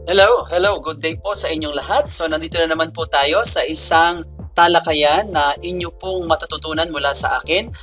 Hello, good day po sa inyong lahat. So nandito na naman po tayo sa isang talakayan na inyo pong matututunan mula sa akin.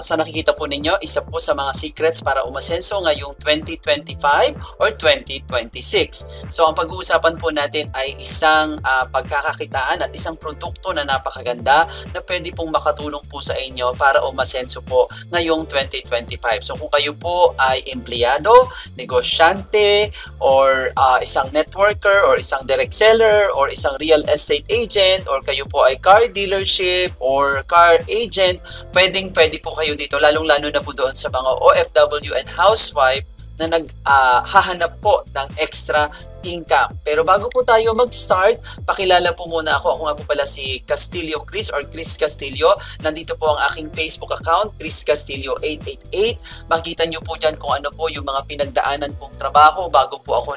Sa nakikita po ninyo, isa po sa mga secrets para umasenso ngayong 2025 or 2026. So ang pag-uusapan po natin ay isang pagkakakitaan at isang produkto na napakaganda na pwede pong makatulong po sa inyo para umasenso po ngayong 2025. So kung kayo po ay empleyado, negosyante, or isang networker or isang direct seller or isang real estate agent or kayo po ay car dealership or car agent, pwede po kayo dito, lalong-lalo na po doon sa mga OFW and housewife na naghahanap po ng extra income. Pero bago po tayo mag-start, pakilala po muna ako. Ako nga po pala si Castillo Chris or Chris Castillo. Nandito po ang aking Facebook account, Chris Castillo 888. Makita nyo po dyan kung ano po yung mga pinagdaanan pong trabaho bago po ako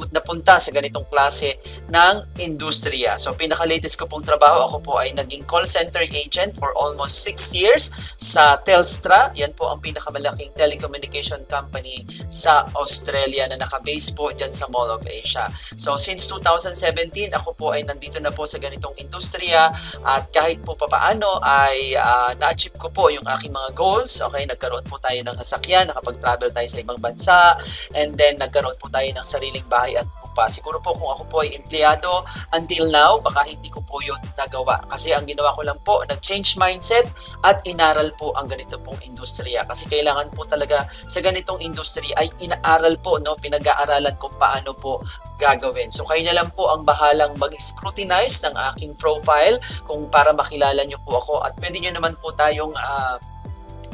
napunta sa ganitong klase ng industriya. So pinaka-latest ko pong trabaho, ako po ay naging call center agent for almost 6 years sa Telstra. Yan po ang pinakamalaking telecommunication company sa Australia na nakabase po dyan sa Mall of Asia. So since 2017, ako po ay nandito na po sa ganitong industriya at kahit po papaano ay na-achieve ko po yung aking mga goals. Okay, nagkaroon po tayo ng sasakyan, nakapag-travel tayo sa ibang bansa, and then nagkaroon po tayo ng sariling bahay at lupa. Siguro po kung ako po ay empleyado until now, baka hindi ko po yun nagawa. Kasi ang ginawa ko lang po, nag-change mindset at inaral po ang ganito pong industriya. Kasi kailangan po talaga sa ganitong industry ay inaaral po, no? Pinag-aaralan kung paano po gagawin. So kayo na lang po ang bahalang mag-scrutinize ng aking profile kung para makilala nyo po ako, at pwede nyo naman po tayong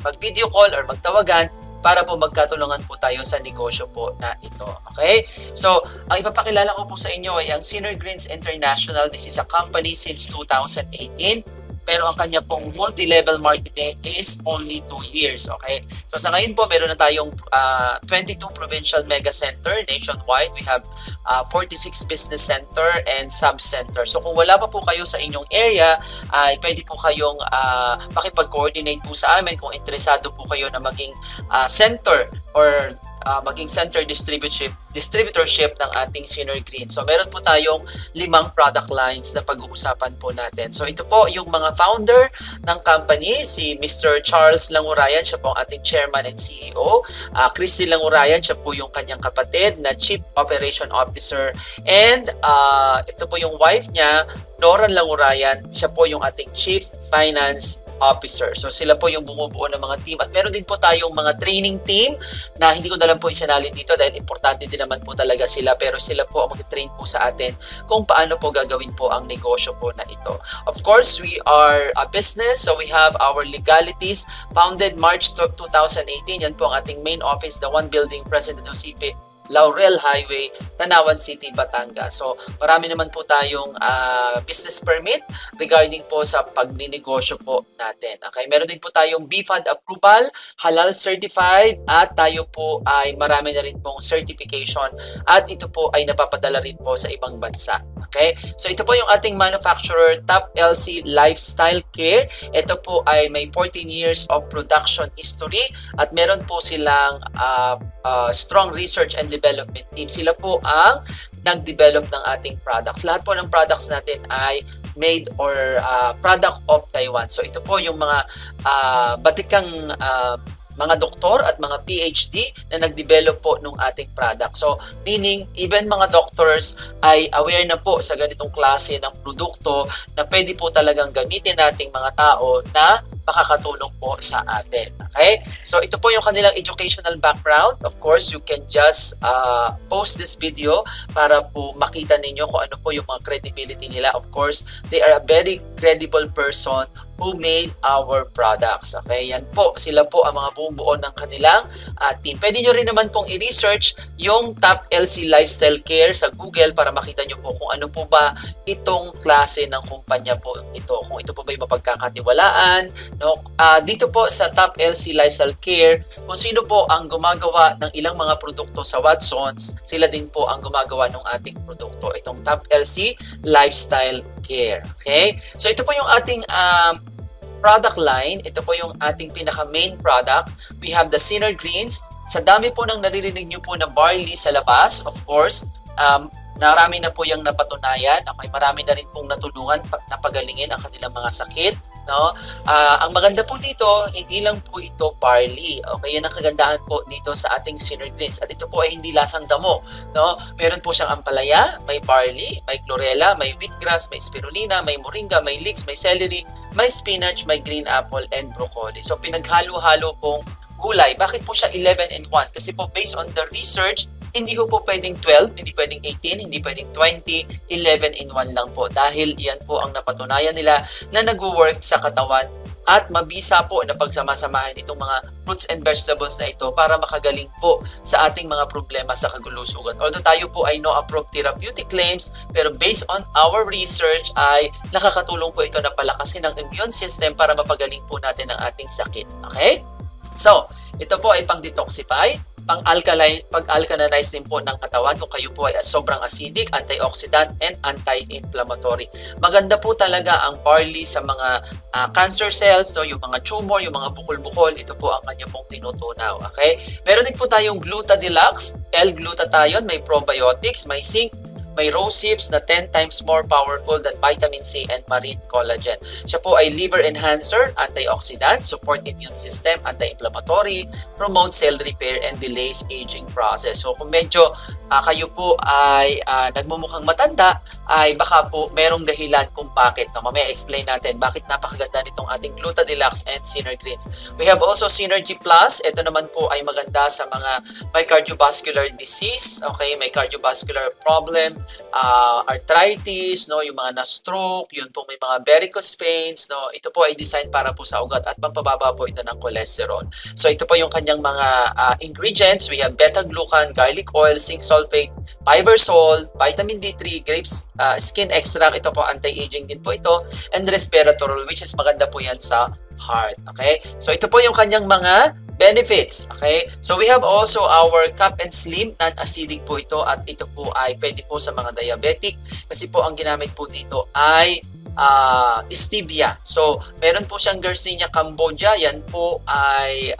mag-video call or magtawagan para po magkatulungan po tayo sa negosyo po na ito. Okay? So, ang ipapakilala ko po sa inyo ay ang Sinner Greens International. This is a company since 2018. Pero ang kanya pong multi-level marketing is only 2 years. Okay? So, sa ngayon po, meron na tayong 22 provincial mega center nationwide. We have 46 business center and sub-center. So, kung wala pa po kayo sa inyong area, ay pwede po kayong makipag-coordinate po sa amin kung interesado po kayo na maging center or maging center distributorship ng ating Sinner Green. So meron po tayong 5 product lines na pag-uusapan po natin. So ito po yung mga founder ng company, si Mr. Charles Langurayan, siya po ang ating chairman and CEO. Christy Langurayan, siya po yung kanyang kapatid na Chief Operation Officer. And ito po yung wife niya, Nora Langurayan, siya po yung ating Chief Finance Officer. So sila po yung bumubuo ng mga team, at meron din po tayong mga training team na hindi ko na lang po isinalin dito dahil importante din naman po talaga sila, pero sila po ang mag-train po sa atin kung paano po gagawin po ang negosyo po na ito. Of course, we are a business, so we have our legalities. Founded March 2018, yan po ang ating main office, the One Building, President Jose Laurel Highway, Tanawan City, Batangas. So, marami naman po tayong business permit regarding po sa pagninegosyo po natin. Okay, meron din po tayong BFAD approval, halal certified, at tayo po ay marami na rin pong certification, at ito po ay napapadala rin po sa ibang bansa. Okay, so ito po yung ating manufacturer, Top LC Lifestyle Care. Ito po ay may 14 years of production history, at meron po silang strong research and development team. Sila po ang nag-develop ng ating products. Lahat po ng products natin ay made or product of Taiwan. So ito po yung mga batikang mga doktor at mga PhD na nag-develop po ng ating product. So, meaning, even mga doctors ay aware na po sa ganitong klase ng produkto na pwede po talagang gamitin nating mga tao na makakatulong po sa atin. Okay? So, ito po yung kanilang educational background. Of course, you can just post this video para po makita ninyo kung ano po yung mga credibility nila. Of course, they are a very credible person who made our products. Okay? Yan po. Sila po ang mga bumubuo ng kanilang team. Pwede nyo rin naman pong i-research yung Top LC Lifestyle Care sa Google para makita nyo po kung ano po ba itong klase ng kumpanya po ito. Kung ito po ba yung mapagkakatiwalaan. No? Dito po sa Top LC Lifestyle Care, kung sino po ang gumagawa ng ilang mga produkto sa Watsons, sila din po ang gumagawa ng ating produkto. Itong Top LC Lifestyle Care. Okay? So ito po yung ating product line. Ito po yung ating pinaka-main product. We have the Sinner Greens. Sa dami po ng naririnig nyo po na barley sa labas, of course, Narami na po yung napatunayan. Okay, marami na rin pong natulungan na pagalingin ang kanilang mga sakit. No? Ang maganda po dito, hindi lang po ito barley. Okay, yan ang kagandahan po dito sa ating Synergreens. At ito po ay hindi lasang damo. No? Meron po siyang ampalaya, may barley, may chlorella, may wheatgrass, may spirulina, may moringa, may leeks, may celery, may spinach, may green apple, and broccoli. So pinaghalo-halo pong gulay. Bakit po siya 11 in 1? Kasi po based on the research, hindi po pwedeng 12, hindi pwedeng 18, hindi pwedeng 20, 11 in 1 lang po. Dahil yan po ang napatunayan nila na nag-work sa katawan at mabisa po na pagsama-samahin itong mga fruits and vegetables na ito para makagaling po sa ating mga problema sa kagulusugan. Although tayo po ay no approved therapeutic claims, pero based on our research ay nakakatulong po ito na palakasin ang immune system para mapagaling po natin ang ating sakit. Okay? So, ito po ay pang-detoxify, pag-alkalinize din po ng katawan kung kayo po ay sobrang acidic, antioxidant, and anti-inflammatory. Maganda po talaga ang barley sa mga cancer cells, no? Yung mga tumor, yung mga bukol-bukol, ito po ang kanya pong tinutunaw. Okay? Meron din po tayong Gluta Deluxe, L-glutathione, may probiotics, may zinc, may rose hips na 10 times more powerful than vitamin C and marine collagen. Siya po ay liver enhancer, antioxidant, support immune system, anti-inflammatory, promote cell repair, and delays aging process. So kung medyo kayo po ay nagmumukhang matanda, ay baka po merong dahilan kung bakit. No, mamaya explain natin bakit napakaganda nitong ating Gluta Deluxe and Synergreens. We have also Synergy Plus. Ito naman po ay maganda sa mga may cardiovascular disease, okay, may cardiovascular problem, arthritis, no, yung mga na-stroke, yun po may mga varicose veins, no. Ito po ay designed para po sa ugat at pampababa po ito ng cholesterol. So ito po yung kanyang mga ingredients. We have beta-glucan, garlic oil, zinc sulfate, fibersol, vitamin D3, grapes skin extract. Ito po anti-aging din po ito, and resveratrol, which is maganda po yan sa heart. Okay? So ito po yung kanyang mga benefits. Okay? So we have also our Cup and Slim, non-acidic po ito, at ito po ay pwede po sa mga diabetic kasi po ang ginamit po dito ay stevia. So meron po siyang Garcinia Cambogia, yan po ay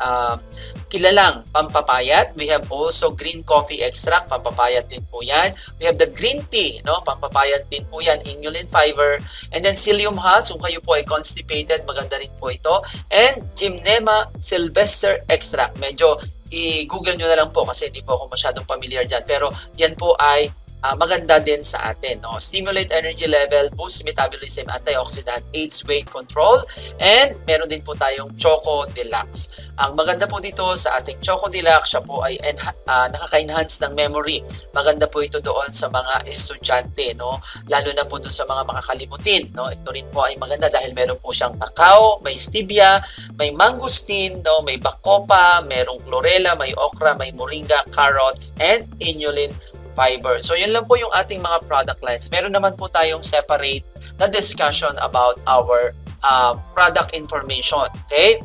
kilalang pampapayat. We have also green coffee extract, pampapayat din po yan. We have the green tea, no? Pampapayat din po yan, inulin fiber. And then psyllium husk, kung kayo po ay constipated, maganda rin po ito. And Gymnema sylvester extract. Medyo i-google nyo na lang po kasi hindi po ako masyadong familiar dyan. Pero yan po ay maganda din sa atin. No? Stimulate energy level, boost metabolism, antioxidant, aids weight control, and meron din po tayong Choco Deluxe. Ang maganda po dito sa ating Choco Deluxe, siya po ay nakaka-enhance ng memory. Maganda po ito doon sa mga estudyante, no? Lalo na po doon sa mga makakalimutin. No? Ito rin po ay maganda dahil meron po siyang cacao, may stevia, may mangosteen, no? May bacopa, merong chlorella, may okra, may moringa, carrots, and inulin fiber. So, yun lang po yung ating mga product lines. Meron naman po tayong separate na discussion about our product information. Okay?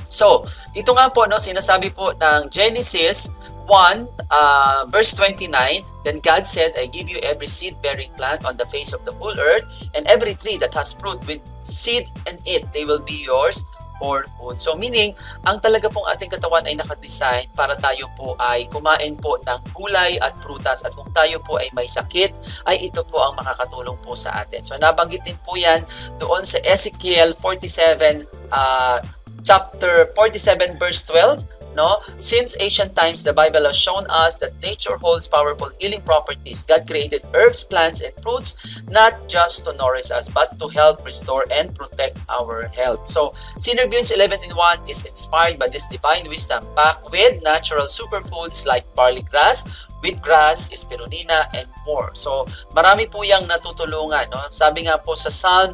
So, ito nga po, no, sinasabi po ng Genesis 1, verse 29, then God said, I give you every seed-bearing plant on the face of the whole earth, and every tree that has fruit with seed in it, they will be yours for food. So meaning, ang talaga pong ating katawan ay nakadesign para tayo po ay kumain po ng gulay at prutas, at kung tayo po ay may sakit, ay ito po ang makakatulong po sa atin. So nabanggit din po yan doon sa Ezekiel 47, chapter 47 verse 12. No? Since ancient times, the Bible has shown us that nature holds powerful healing properties. God created herbs, plants, and fruits not just to nourish us, but to help restore and protect our health. So, Synergreens 11 in 1 is inspired by this divine wisdom, packed with natural superfoods like barley grass, wheatgrass, spirulina, and more. So, marami po yung natutulungan. No? Sabi nga po sa Psalm,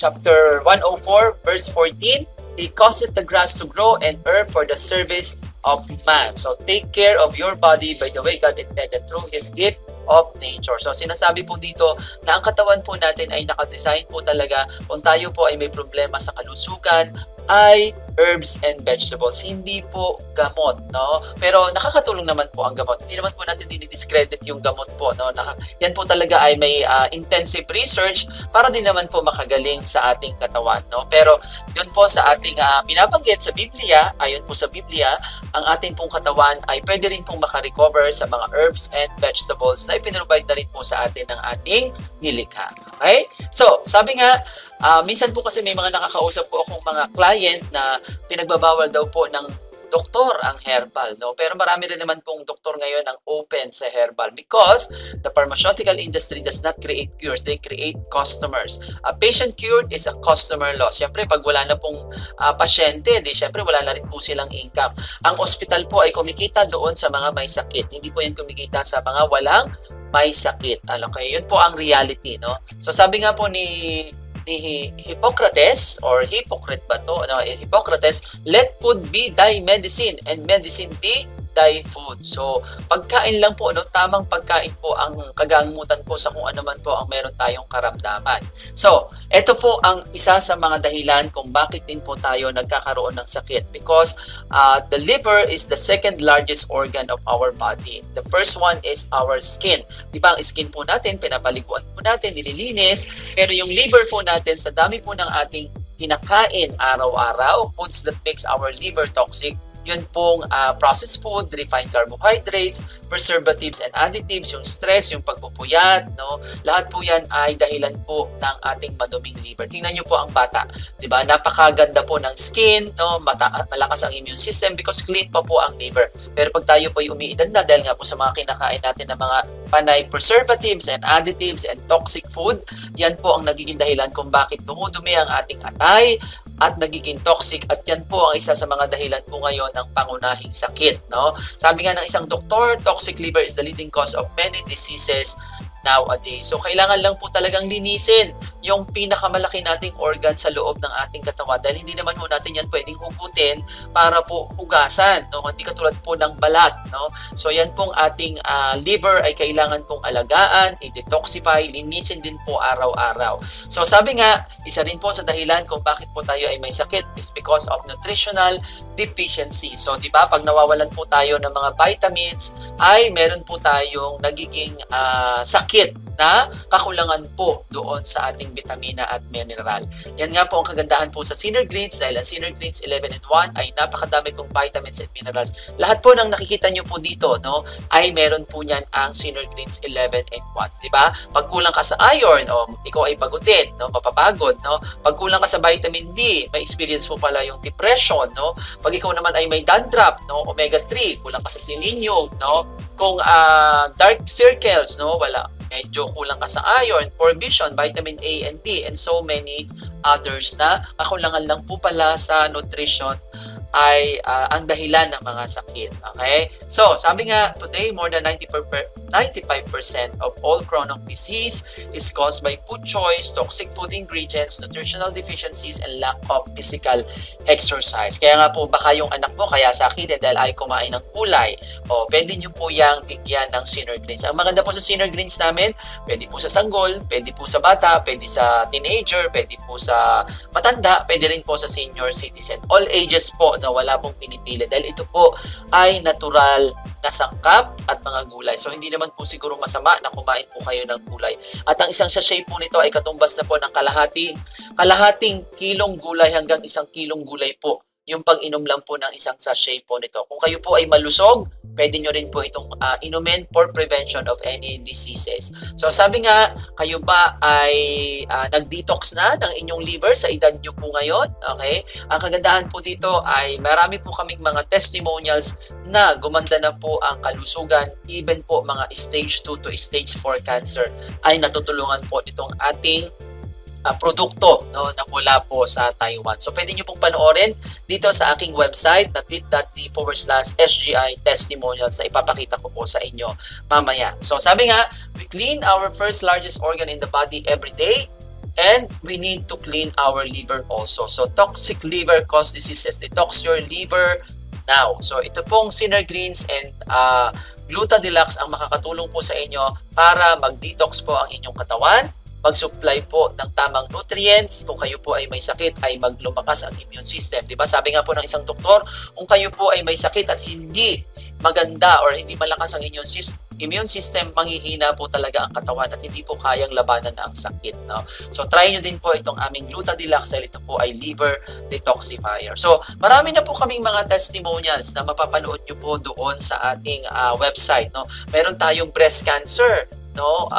chapter 104, verse 14, He causeth the grass to grow and herb for the service of man. So take care of your body by the way God intended through His gift of nature. So sinasabi po dito na ang katawan po natin ay nakadesign po talaga kung tayo po ay may problema sa kalusugan ay herbs and vegetables, hindi po gamot, no? Pero nakakatulong naman po ang gamot. Hindi naman po natin dinidiscredit yung gamot po, no? Yan po talaga ay may intensive research para din naman po makagaling sa ating katawan, no? Pero yun po sa ating pinabanggit sa Biblia, ayon po sa Biblia, ang ating pong katawan ay pwede rin pong makarecover sa mga herbs and vegetables na ipinrovide na rin po sa atin ng ating nilikha. Okay? So, sabi nga, minsan po kasi may mga nakakausap po akong mga client na pinagbabawal daw po ng doktor ang herbal, no? Pero marami rin naman pong doktor ngayon ang open sa herbal because the pharmaceutical industry does not create cures, they create customers. A patient cured is a customer loss. Siyempre, pag wala na pong pasyente, di siyempre wala na rin po silang income. Ang hospital po ay kumikita doon sa mga may sakit. Hindi po yan kumikita sa mga walang may sakit. Okay, yun po ang reality, no? So sabi nga po ni Hippocrates, or Hippocrate ba to? No, Hippocrates, let food be thy medicine and medicine be thy food. So, pagkain lang po, no, tamang pagkain po ang kagamutan po sa kung ano man po ang meron tayong karamdaman. So, ito po ang isa sa mga dahilan kung bakit din po tayo nagkakaroon ng sakit because the liver is the second largest organ of our body. The first one is our skin. Di ba ang skin po natin, pinapaliguan po natin, nililinis, pero yung liver po natin, sa dami po ng ating kinakain araw-araw, foods that makes our liver toxic, yun pong processed food, refined carbohydrates, preservatives and additives, yung stress, yung pagpupuyat, no? Lahat po yan ay dahilan po ng ating maduming liver. Tingnan nyo po ang bata, 'di ba? Napakaganda po ng skin, no? Malakas ang immune system because clean pa po ang liver. Pero pag tayo po ay umiidad na dahil nga po sa mga kinakain natin ng mga panay preservatives and additives and toxic food, yan po ang nagiging dahilan kung bakit dumudumi ang ating atay at nagiging toxic, at yan po ang isa sa mga dahilan po ngayon ng pangunahing sakit, no? Sabi nga ng isang doktor, toxic liver is the leading cause of many diseases nowadays. So, kailangan lang po talagang linisin yung pinakamalaki nating organ sa loob ng ating katawan dahil hindi naman po natin yan pwedeng hugutin para po hugasan, no? Hindi katulad po ng balat, no? So, yan pong ating liver ay kailangan pong alagaan, i-detoxify, linisin din po araw-araw. So, sabi nga, isa rin po sa dahilan kung bakit po tayo ay may sakit is because of nutritional deficiency. So, di ba, pag nawawalan po tayo ng mga vitamins, ay meron po tayong nagiging sakit na kakulangan po doon sa ating vitamina at mineral. Yan nga po ang kagandahan po sa Sinner Greens dahil ang Sinner Greens 11 and 1 ay napakadami pong vitamins and minerals. Lahat po ng nakikita nyo po dito, no, ay meron po niyan ang Sinner Greens 11 and 1. Di ba? Pag kulang ka sa iron, ikaw ay pagutin, no, mapapagod, no? Pag kulang ka sa vitamin D, may experience mo pala yung depression, no? Pag ikaw naman ay may dandruff, no, omega 3, kulang ka sa selenium, no? Kung dark circles, no, wala, medyo kulang ka sa iron, poor vision, vitamin A and D, and so many others na kakulangan lang po pala sa nutrition ay ang dahilan ng mga sakit. Okay? So, sabi nga, today, more than 95% of all chronic disease is caused by food choice, toxic food ingredients, nutritional deficiencies, and lack of physical exercise. Kaya nga po, baka yung anak mo kaya sakit dahil ay kumain ng gulay. O, pwede nyo po yung bigyan ng Sinner Greens. Ang maganda po sa Sinner Greens namin, pwede po sa sanggol, pwede po sa bata, pwede sa teenager, pwede po sa matanda, pwede rin po sa senior citizen. All ages po na wala pong pinipili dahil ito po ay natural na sangkap at mga gulay. So, hindi naman po siguro masama na kumain po kayo ng gulay. At ang isang sachet po nito ay katumbas na po ng kalahating kilong gulay hanggang 1 kilong gulay po yung pag-inom lang po ng isang sachet po nito. Kung kayo po ay malusog, pwede nyo rin po itong inumin for prevention of any diseases. So sabi nga, kayo ba ay nag-detox na ng inyong liver sa edad nyo po ngayon? Okay? Ang kagandahan po dito ay marami po kaming mga testimonials na gumanda na po ang kalusugan, even po mga stage 2 to stage 4 cancer ay natutulungan po nitong ating produkto, no, na mula po sa Taiwan. So, pwede nyo pong panoorin dito sa aking website na bit.ly/SGI testimonials na ipapakita ko po sa inyo mamaya. So, sabi nga, we clean our first largest organ in the body every day and we need to clean our liver also. So, toxic liver cause diseases. Detox your liver now. So ito pong Synergreens and Gluta Deluxe ang makakatulong po sa inyo para mag-detox po ang inyong katawan, mag-supply po ng tamang nutrients. Kung kayo po ay may sakit, ay maglumakas ang immune system. Diba? Sabi nga po ng isang doktor, kung kayo po ay may sakit at hindi maganda or hindi malakas ang immune system, manghihina po talaga ang katawan at hindi po kayang labanan na ang sakit. No? So, try nyo din po itong aming Gluta Deluxe dahil ito po ay liver detoxifier. So, marami na po kaming mga testimonials na mapapanood nyo po doon sa ating website. No? Meron tayong breast cancer. No,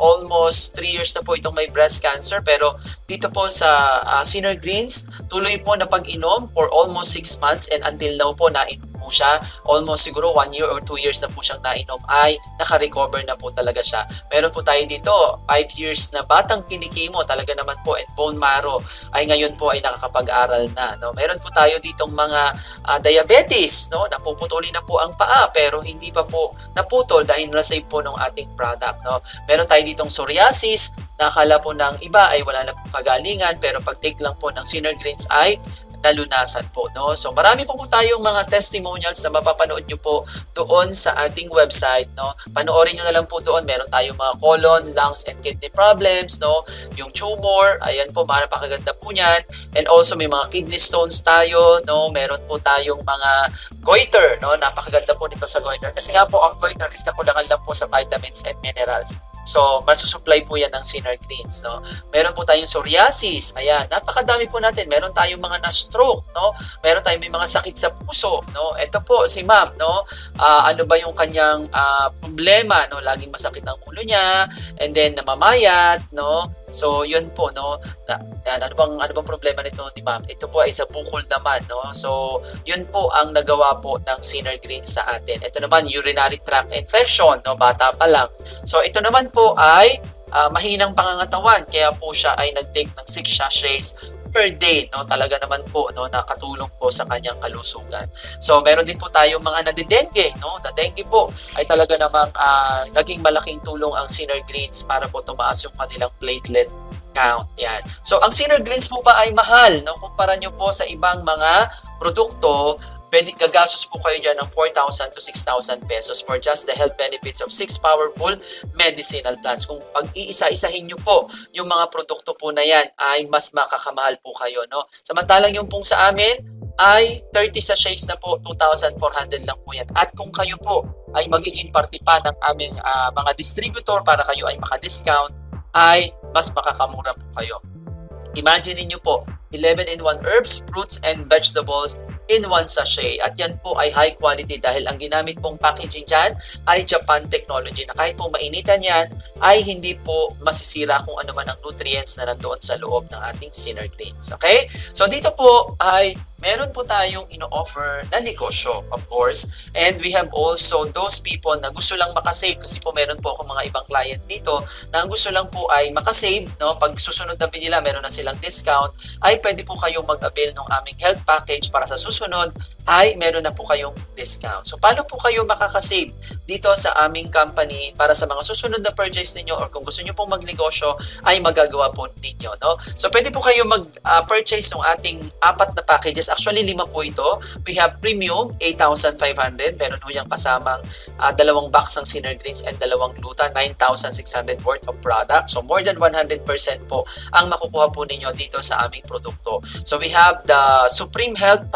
almost 3 years na po itong may breast cancer, pero dito po sa Synergreens, tuloy po na pag-inom for almost 6 months and until now po nainom po siya. Almost siguro 1 year or 2 years na po siyang nainom ay naka-recover na po talaga siya. Meron po tayo dito 5 years na batang kinikimo talaga naman po and bone marrow ay ngayon po ay nakakapag-aral na. No? Meron po tayo ditong mga diabetes, no? Napuputulin na po ang paa pero hindi pa po naputol dahil na-save po ng ating product. No? Meron tayo ditong psoriasis, nakakala po ng iba ay wala na po kagalingan pero pag-take lang po ng Synergreens ay nalunasan po. No? So marami po tayong mga testimonials na mapapanood nyo po doon sa ating website. No? Panoorin nyo na lang po doon. Meron tayong mga colon, lungs, and kidney problems. No? Yung tumor, ayan po, napakaganda po niyan. And also may mga kidney stones tayo. No? Meron po tayong mga goiter. No? Napakaganda po nito sa goiter. Kasi nga po ang goiter is kakulangan lang po sa vitamins and minerals. So, masusupply po yan ng Synergreens, no? Meron po tayong psoriasis. Ayan, napakadami po natin. Meron tayong mga na-stroke, no? Meron tayong may mga sakit sa puso, no? Ito po, si ma'am, no? Ano ba yung kanyang problema, no? Laging masakit ang ulo niya, and then namamayat, no? So, yun po, no? Ano bang problema nito ni ma'am? Ito po ay sa bukol naman, no? So, yun po ang nagawa po ng Synergreens sa atin. Ito naman, urinary tract infection, no? Bata pa lang. So, ito naman po ay mahinang pangangatawan. Kaya po siya ay nag-take ng 6 sachets per day, no? Talaga naman po, no, nakatulong po sa kanyang kalusugan. So, meron din po tayong mga nadidengue, no? Na dengue po ay talaga namang naging malaking tulong ang Synergreens para po tumaas yung kanilang platelet count. Yan. So, ang Synergreens po ba ay mahal, no? Kumpara nyo po sa ibang mga produkto, gagastos po kayo dyan ng 4,000 to 6,000 pesos for just the health benefits of 6 powerful medicinal plants. Kung pag-iisa-isahin nyo po yung mga produkto po na yan, ay mas makakamahal po kayo. No? Samantalang yung pong sa amin ay 30 sachets na po, 2,400 lang po yan. At kung kayo po ay magiging party pa ng aming mga distributor para kayo ay maka-discount, ay mas makakamura po kayo. Imagine niyo po, 11-in-1 herbs, fruits, and vegetables in 1 sachet. At yan po ay high quality dahil ang ginamit pong packaging dyan ay Japan technology na kahit po mainitan yan ay hindi po masisira kung ano man ang nutrients na nandoon sa loob ng ating Synergreens. Okay? So dito po ay meron po tayong ino-offer na negosyo, of course. And we have also those people na gusto lang makasave kasi po meron po ako mga ibang client dito na ang gusto lang po ay makasave. No? Pag susunod na nila, meron na silang discount, ay pwede po kayong mag-avail ng aming health package para sa susunod ay meron na po kayong discount. So, paano po kayo makakasave dito sa aming company para sa mga susunod na purchase ninyo or kung gusto nyo pong magnegosyo ay magagawa po ninyo. No? So, pwede po kayo mag-purchase ng ating 4 na packages. Actually, 5 po ito. We have premium, 8,500. Meron po yung kasamang 2 box ng Synergreens and 2 gluta, 9,600 worth of product. So, more than 100% po ang makukuha po ninyo dito sa aming produkto. So, we have the Supreme Health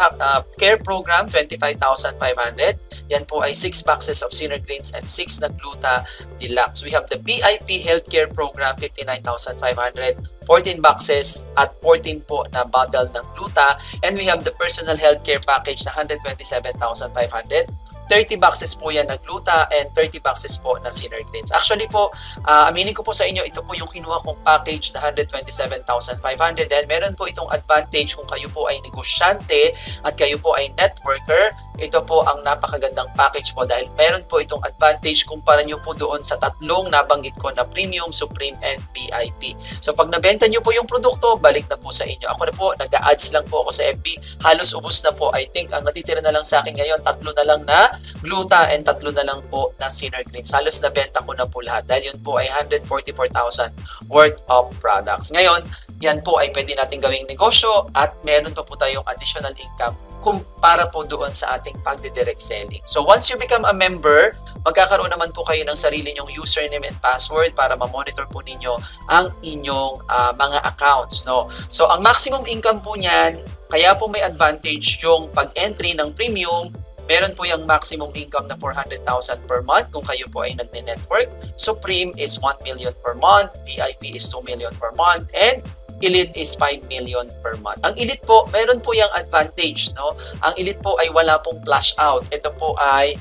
Care Program, 25,500. Yan po ay 6 boxes of Synergreens and 6 na Gluta Deluxe. We have the VIP Healthcare Program, 59,500. 14 boxes at 14 po na bottle ng Gluta. And we have the Personal Healthcare Package na 127,500. 30 boxes po yan na Gluta and 30 boxes po na Synergreens. Actually po, aminin ko po sa inyo, ito po yung kinuha kong package na 127,500 dahil meron po itong advantage kung kayo po ay negosyante at kayo po ay networker. Ito po ang napakagandang package po dahil meron po itong advantage kumpara nyo po doon sa 3 nabanggit ko na Premium, Supreme, and VIP. So pag nabenta nyo po yung produkto, balik na po sa inyo. Ako na po, nag-ads lang po ako sa FB. Halos ubos na po. I think ang natitira na lang sa akin ngayon, 3 na lang na Gluta and 3 na lang po na Synergreens. Halos nabenta ko na po lahat dahil yun po ay 144,000 worth of products. Ngayon, yan po ay pwede natin gawing negosyo at meron pa po tayong additional income kumpara po doon sa ating pagde-direct selling. So once you become a member, magkakaroon naman po kayo ng sarili nyong username and password para ma-monitor po ninyo ang inyong mga accounts, no? So ang maximum income po niyan, kaya po may advantage yung pag-entry ng premium. Meron po yung maximum income na 400,000 per month kung kayo po ay nagne-network. Supreme is 1 million per month, VIP is 2 million per month, and Elite is 5 million per month. Ang Elite po, meron po yung advantage, no? Ang Elite po ay wala pong flash out. Ito po ay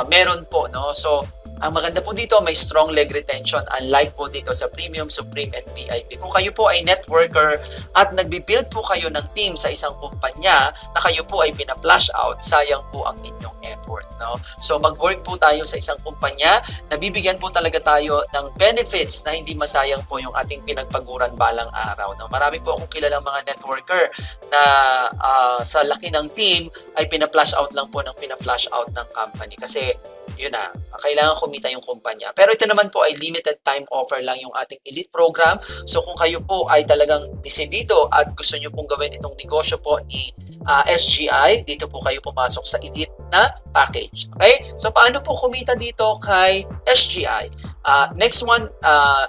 meron po, no? So, ang maganda po dito, may strong leg retention, unlike po dito sa Premium, Supreme, and VIP. Kung kayo po ay networker at nagbi-build po kayo ng team sa isang kumpanya na kayo po ay pina-flash out, sayang po ang inyong effort, no? So mag-work po tayo sa isang kumpanya, nabibigyan po talaga tayo ng benefits na hindi masayang po yung ating pinagpaguran balang araw, no? Marami po akong kilalang mga networker na sa laki ng team ay pina-flash out lang po ng pina-flash out ng company kasi yun na, kailangan kumita yung kumpanya. Pero ito naman po ay limited time offer lang yung ating Elite program. So kung kayo po ay talagang desidido at gusto nyo pong gawin itong negosyo po ni SGI, dito po kayo pumasok sa Elite na package. Okay? So paano po kumita dito kay SGI? Next one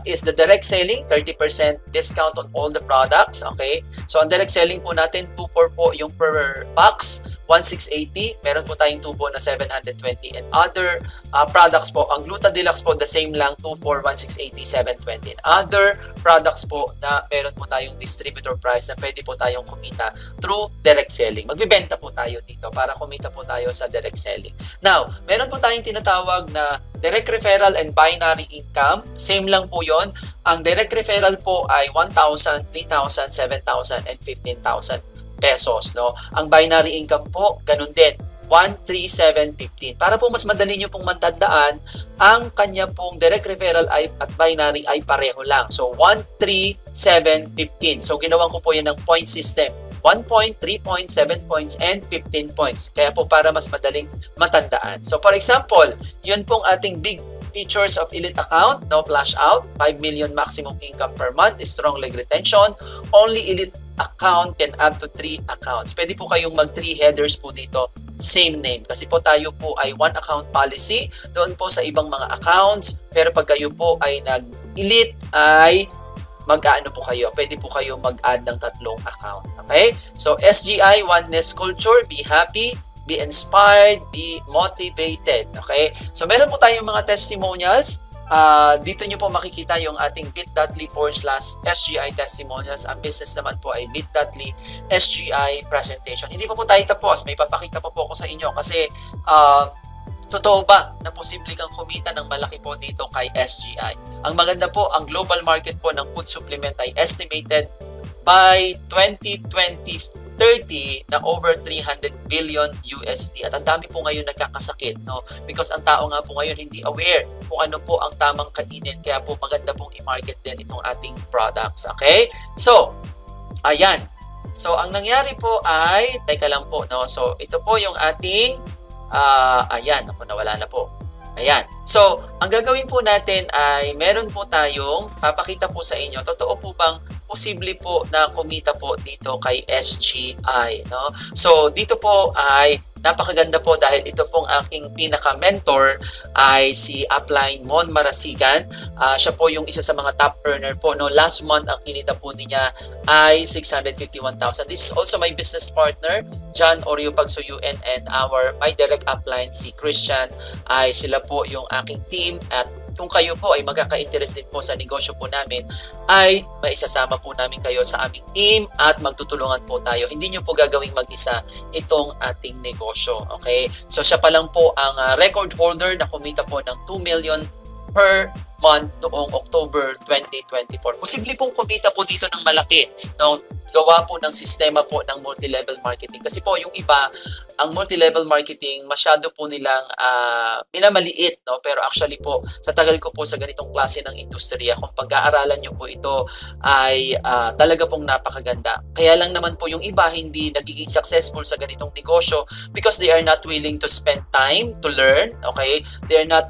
is the direct selling, 30% discount on all the products. Okay? So ang direct selling po natin, 2.4 po yung per box, 1,680. Meron po tayong tubo na 720 and other products po. Ang Gluta Deluxe po, the same lang, 2.4, 1,680, 720. And other products po na meron po tayong distributor price na pwede po tayong kumita through direct selling. Magbibenta po tayo dito para kumita po tayo sa direct selling. Now, meron po tayong tinatawag na direct referral and binary income. Same lang po yon. Ang direct referral po ay 1,000, 3,000, 7,000, and 15,000 pesos, no? Ang binary income po, ganun din, 1,3,715. Para po mas madali nyo pong matandaan, ang kanya pong direct referral at binary ay pareho lang. So, 1,3,715. So, ginawan ko po yan ng point system. 1 point, 3 points, 7 points, and 15 points. Kaya po para mas madaling matandaan. So, for example, yun pong ating big features of Elite account, no flash out, 5 million maximum income per month, strong leg retention, only Elite account can add to 3 accounts. Pwede po kayong mag 3 headers po dito, same name. Kasi po tayo po ay 1 account policy doon po sa ibang mga accounts. Pero pag kayo po ay nag-Elite ay mag-ano po kayo. Pwede po kayo mag-add ng 3 account. Okay? So SGI, oneness culture, be happy, be inspired, be motivated. Okay? So meron po tayong mga testimonials. Dito nyo po makikita yung ating bit.ly/SGI testimonials. Ang business naman po ay bit.ly SGI presentation. Hindi pa po tayo tapos. May papakita pa po ako sa inyo kasi totoo ba na posible kang kumita ng malaki po dito kay SGI? Ang maganda po, ang global market po ng food supplement ay estimated by 2020-30 na over 300 billion USD. At ang dami po ngayon nagkakasakit, no? Because ang tao nga po ngayon hindi aware kung ano po ang tamang kainin. Kaya po maganda pong i-market din itong ating products. Okay? So, ayan. So, ang nangyari po ay, teka lang po, no? So, ito po yung ating ayan, ako nawala na po. Ayan. So, ang gagawin po natin ay meron po tayong papakita po sa inyo. Totoo po bang posible po na kumita po dito kay SGI, no? So, dito po ay napakaganda po dahil ito pong aking pinaka-mentor ay si Upline Mon Marasigan. Siya po yung isa sa mga top earner po, no? Last month ang kinita po niya ay 651,000. This is also my business partner, John Oreo Pagsuyuen, and my direct upline si Christian. Ay sila po yung aking team at kung kayo po ay magkaka-interest din po sa negosyo po namin, ay maisasama po namin kayo sa aming team at magtutulungan po tayo. Hindi nyo po gagawing mag-isa itong ating negosyo. Okay? So siya pa lang po ang record holder na kumita po ng 2 million per month noong October 2024. Posible pong kumita po dito ng malaki. No? Gawa po ng sistema po ng multi-level marketing. Kasi po yung iba, ang multi-level marketing, masyado po nilang minamaliit. No? Pero actually po, sa tagal ko po sa ganitong klase ng industriya, kung pag-aaralan nyo po ito, ay talaga pong napakaganda. Kaya lang naman po yung iba, hindi nagiging successful sa ganitong negosyo because they are not willing to spend time to learn. Okay? They are not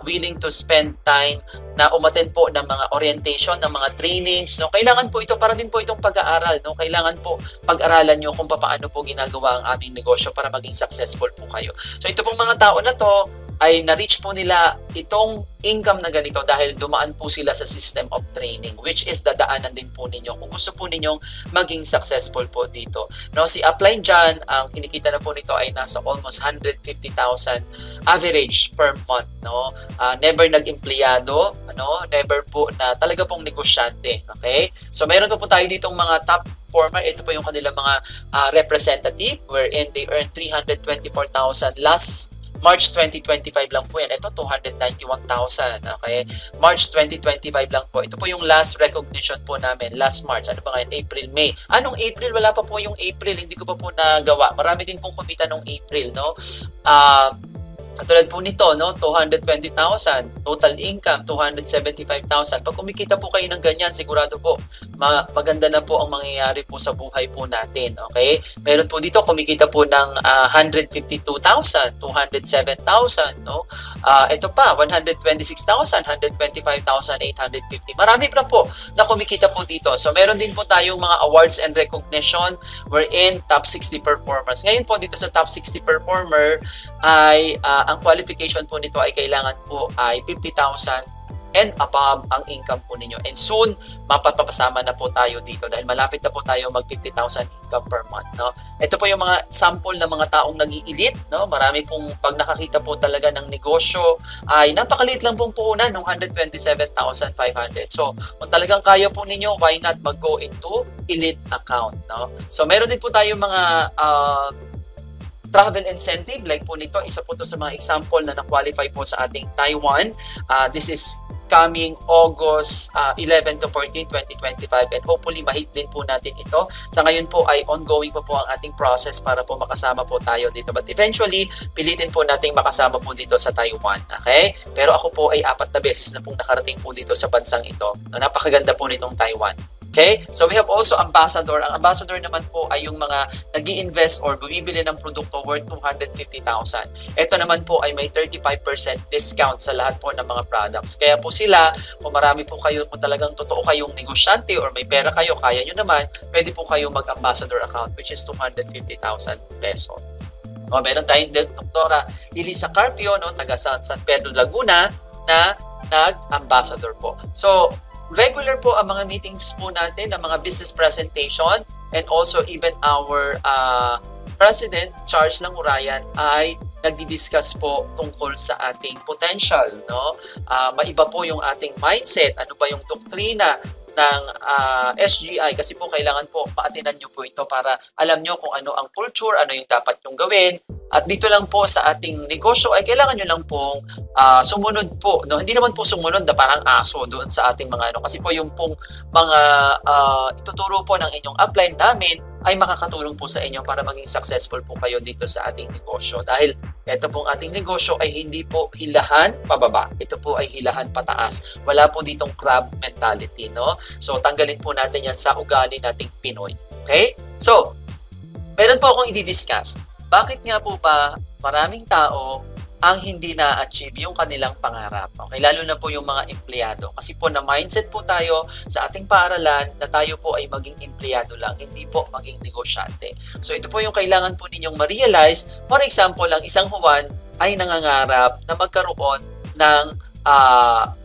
willing to spend time na umattend po ng mga orientation, ng mga trainings, no? Kailangan po ito para din po itong pag-aaral, no? Kailangan po pag-aralan nyo kung paano po ginagawa ang aming negosyo para maging successful po kayo. So ito pong mga tao na to ay na-reach po nila itong income na ganito dahil dumaan po sila sa system of training, which is dadaanan din po ninyo kung gusto po ninyong maging successful po dito. No, si Upline dyan, ang kinikita na po nito ay nasa almost 150,000 average per month. No? Never nag-empleyado, never po na talaga pong negosyante. Okay? So meron po tayo ditong mga top performer. Ito po yung kanilang mga representative wherein they earn 324,000 last March 2025 lang po yan. Ito, 291,000. Okay? March 2025 lang po. Ito po yung last recognition po namin. Last March. Ano ba ngayon? April, May. Anong April? Wala pa po yung April. Hindi ko pa po nagawa. Marami din pong kumita nung April, no? Katulad po nito, no? 220,000. Total income, 275,000. Pag kumikita po kayo ng ganyan, sigurado po, maganda na po ang mangyayari po sa buhay po natin. Okay? Meron po dito, kumikita po ng 152,000, 207,000, no? Ito pa, 126,000, 125,850. Marami pa po na kumikita po dito. So, meron din po tayong mga awards and recognition wherein top 60 performers. Ngayon po dito sa top 60 performer ay ang qualification po nito ay kailangan po ay 50,000 and above ang income po ninyo. And soon, mapapasama na po tayo dito dahil malapit na po tayo mag 50,000 income per month. No? Ito po yung mga sample ng mga taong nag-i-elite. No? Marami pong pag nakakita po talaga ng negosyo ay napakaliit lang pong puhunan ng 127,500. So, kung talagang kaya po ninyo, why not mag-go into elite account? No? So, meron din po tayong mga travel incentive like po nito. Isa po to sa mga example na na-qualify po sa ating Taiwan. This is coming August 11 to 14, 2025 and hopefully mahit din po natin ito. Sa ngayon po ay ongoing pa po ang ating process para po makasama po tayo dito. But eventually, pilitin po nating makasama po dito sa Taiwan. Okay? Pero ako po ay 4 na beses na pong nakarating po dito sa bansang ito. Napakaganda po nitong Taiwan. Okay? So we have also ambassador. Ang ambassador naman po ay yung mga nag-i-invest or bumibili ng produkto worth 250,000. Ito naman po ay may 35% discount sa lahat po ng mga products. Kaya po sila, kung marami po kayo, kung talagang totoo kayong negosyante or may pera kayo, kaya nyo naman, pwede po kayo mag-ambassador account which is 250,000 pesos. O, meron tayong Doktora Elisa Carpio, no, taga San Pedro, Laguna, na nag-ambassador po. So, regular po ang mga meetings po natin, ang mga business presentation, and also even our President, Charles Langurayan, ay nagdi-discuss po tungkol sa ating potential. No? Maiba po yung ating mindset, ano ba yung doktrina ng SGI kasi po kailangan po paatinan nyo po ito para alam nyo kung ano ang culture, ano yung dapat nyong gawin. At dito lang po sa ating negosyo ay kailangan nyo lang pong sumunod po. No? Hindi naman po sumunod na parang aso doon sa ating mga kasi po yung pong mga ituturo po ng inyong upline namin ay makakatulong po sa inyo para maging successful po kayo dito sa ating negosyo. Dahil ito pong ating negosyo ay hindi po hilahan pababa. Ito po ay hilahan pataas. Wala po ditong crab mentality. No? So, tanggalin po natin yan sa ugali nating Pinoy. Okay? So, meron po akong i-discuss. Bakit nga po ba maraming tao ang hindi na-achieve yung kanilang pangarap? Okay? Lalo na po yung mga empleyado. Kasi po na mindset po tayo sa ating paaralan na tayo po ay maging empleyado lang, hindi po maging negosyante. So ito po yung kailangan po ninyong ma-realize. For example, ang isang Juan ay nangangarap na magkaroon ng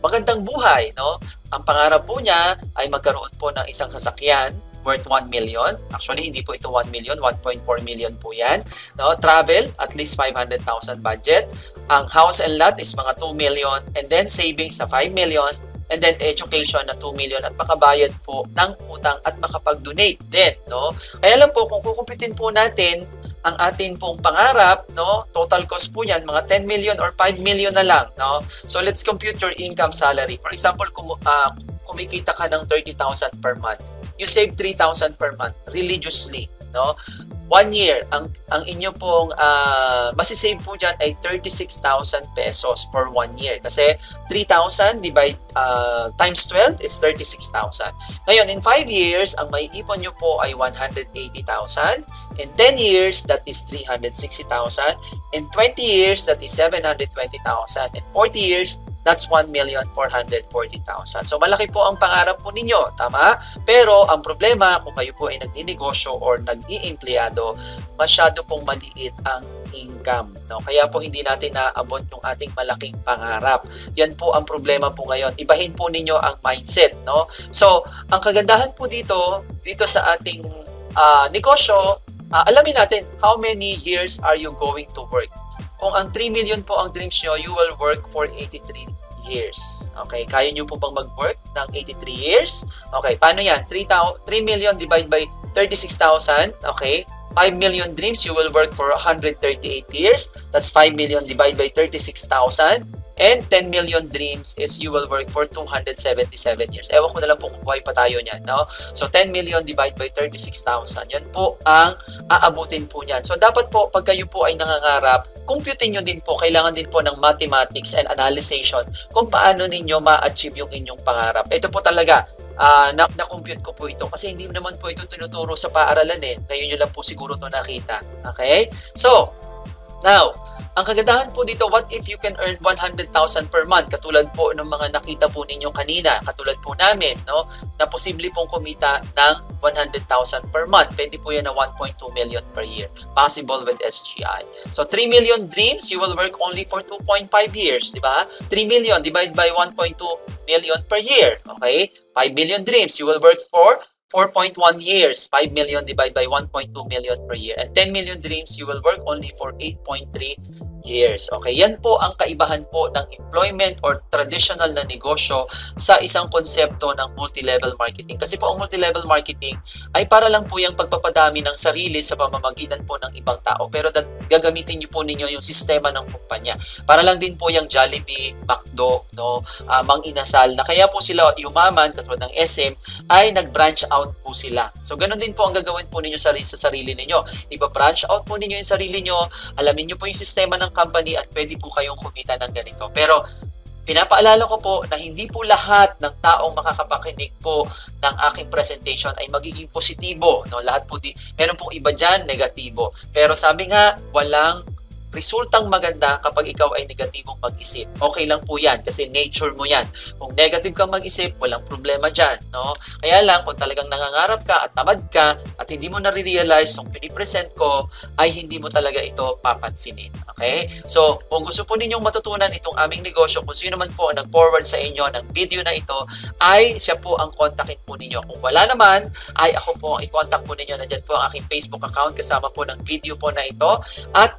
magandang buhay. No? Ang pangarap po niya ay magkaroon po ng isang sasakyan worth 1 million. Actually, hindi po ito 1 million, 1.4 million po yan. No? Travel, at least 500,000 budget. Ang house and lot is mga 2 million. And then savings na 5 million. And then education na 2 million. At makabayad po ng utang at makapag-donate din. No? Kaya lang po, kung kukumpitin po natin ang atin pong pangarap, no? Total cost po yan, mga 10 million or 5 million na lang. No? So, let's compute your income salary. For example, kumikita ka ng 30,000 per month. You save 3,000 per month religiously, no? 1 year, ang inyo pong masisave po dyan ay 36,000 pesos for 1 year. Kasi 3,000 divide times 12 is 36,000. Ngayon, in 5 years, ang may ipon nyo po ay 180,000. In 10 years, that is 360,000. In 20 years, that is 720,000. In 40 years, that's 1,440,000. So malaki po ang pangarap po ninyo, tama? Pero ang problema kung kayo po ay nagninegosyo or nag-iempleyado, masyado pong maliit ang income, no? Kaya po hindi natin naaabot yung ating malaking pangarap. Yan po ang problema po ngayon. Ibahin po ninyo ang mindset, no? So, ang kagandahan po dito sa ating negosyo, alamin natin how many years are you going to work. Kung ang 3 million po ang dreams nyo, you will work for 83 years. Okay, kaya nyo po bang mag-work ng 83 years? Okay, paano yan? 3 million divided by 36,000. Okay, 5 million dreams, you will work for 138 years. That's 5 million divided by 36,000. And 10 million dreams is you will work for 277 years. Ewan ko na lang po kung buhay pa tayo niyan, no? So, 10 million divided by 36,000. Yan po ang aabutin po niyan. So, dapat po, pag kayo po ay nangangarap, computin nyo din po, kailangan din po ng mathematics and analysis kung paano ninyo ma-achieve yung inyong pangarap. Ito po talaga, na-compute ko po ito kasi hindi naman po ito tinuturo sa paaralan eh. Ngayon nyo lang po siguro ito nakita. Okay? So, now, ang kagandahan po dito, what if you can earn 100,000 per month? Katulad po ng mga nakita po ninyo kanina, katulad po namin, no? Na posible pong kumita ng 100,000 per month. Pwede po yan na 1.2 million per year. Possible with SGI. So, 3 million dreams, you will work only for 2.5 years, di ba? 3 million divided by 1.2 million per year. Okay? 5 million dreams, you will work for 4.1 years, 5 million divided by 1.2 million per year. And 10 million dreams, you will work only for 8.3 years. Okay, yan po ang kaibahan po ng employment or traditional na negosyo sa isang konsepto ng multi-level marketing. Kasi po ang multi-level marketing ay para lang po yung pagpapadami ng sarili sa pamamagitan po ng ibang tao. Pero gagamitin niyo po ninyo yung sistema ng kumpanya. Para lang din po yung Jollibee, McDo, no, Mang Inasal, na kaya po sila yumaman, katulad ng SM, ay nag-branch out po sila. So, ganun din po ang gagawin po ninyo sa sarili ninyo. Iba-branch out po ninyo yung sarili nyo, alamin nyo po yung sistema ng company at pwede po kayong kumita ng ganito. Pero, pinapaalala ko po na hindi po lahat ng taong makakapakinig po ng aking presentation ay magiging positibo. No? Lahat po meron pong iba dyan, negatibo. Pero sabi nga, walang resultang maganda kapag ikaw ay negatibong mag-isip. Okay lang po yan kasi nature mo yan. Kung negative kang mag-isip, walang problema dyan. No? Kaya lang, kung talagang nangangarap ka at tamad ka at hindi mo na-realize yung pinipresent ko, ay hindi mo talaga ito papansinin. Okay? So, kung gusto po ninyong matutunan itong aming negosyo, kung sino man po ang nag-forward sa inyo ng video na ito, ay siya po ang kontakin po ninyo. Kung wala naman, ay ako po ang i-contact po ninyo. Nandiyan po ang aking Facebook account kasama po ng video po na ito. At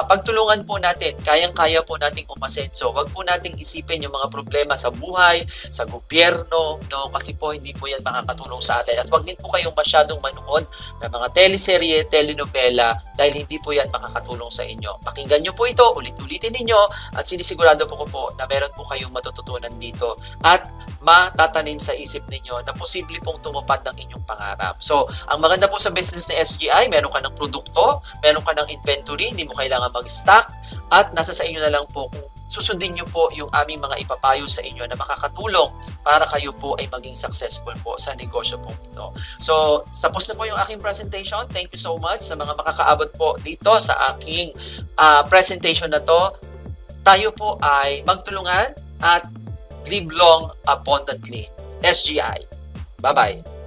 pagtulungan po natin, kayang-kaya po nating umasenso. Huwag po nating isipin yung mga problema sa buhay, sa gobyerno, no? Kasi po hindi po yan makakatulong sa atin. At huwag din po kayong masyadong manood ng mga teleserye, telenovela dahil hindi po yan makakatulong sa inyo. Pakinggan nyo po ito, ulit-ulitin ninyo at sinisigurado po ko po na meron po kayong matututunan dito at matatanim sa isip ninyo na posible pong tumupad ng inyong pangarap. So, ang maganda po sa business ni SGI, meron ka ng produkto, meron ka ng inventory, hindi mo kailangan mag-stock at nasa sa inyo na lang po kung susundin nyo po yung aming mga ipapayo sa inyo na makakatulong para kayo po ay maging successful po sa negosyo po ito. So, tapos na po yung aking presentation. Thank you so much sa mga makakaabot po dito sa aking presentation na to. Tayo po ay magtulungan at live long abundantly. SGI. Bye-bye.